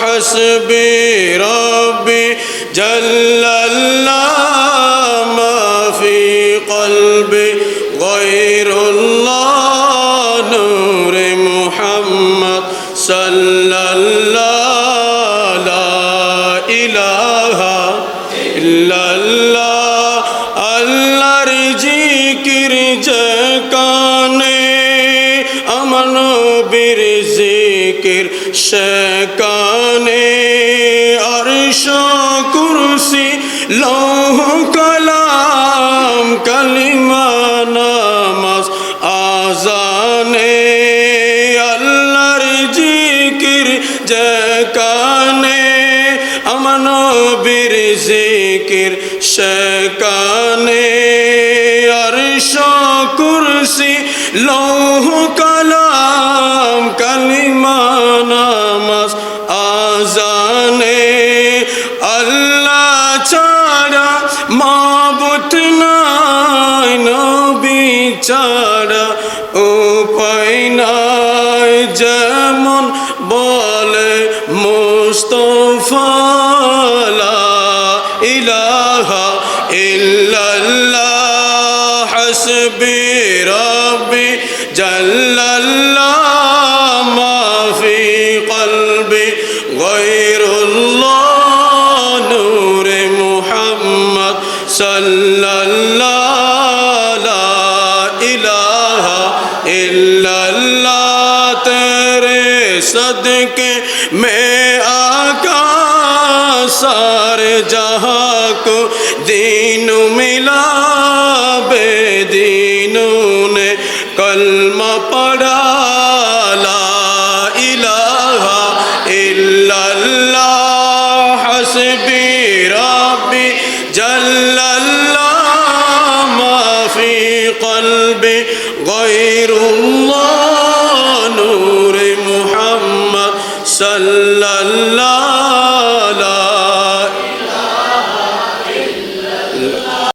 حسبي ربي جل الله ما في قلبي غير الله نور محمد صلى الله لا إله إلا الله আল্লাহর জিকির যে কানে আমার নবীর জিকির সে কানে আরশ কুরসি লৌহ কালাম কালিমা নামাজ আজানে আল্লাহর জিকির যে কানে আমার নবীর জিকির সে কানে আরশ কুরসি লৌহ কালাম কালিমা নামাজ আজানে আল্লাহ ছাড়া মাবুদ নাই নবী ছাড়া উপায় নাই যেমন বলে মুস্তাফা লা ইলাহা ইল্লাল্লাহ হাসবি রব্বি জাল্লাল্লাহ মা ফি কলবি গায়রুল্লাহ নূরে মুহাম্মদ সাল্লাল্লাহু লা ইলাহা ইল্লাল্লাহ তেরে सदके में आका सारे जहां को दीन मिला बेदीनों ने कलमा पढ़ा ला इलाहा इल्लल्लाह हस्बी रब्बी जल्लल्लाह मा फी क़ल्बी गैरुल्लाह नूर मुहम्मद सल्लल्लाहु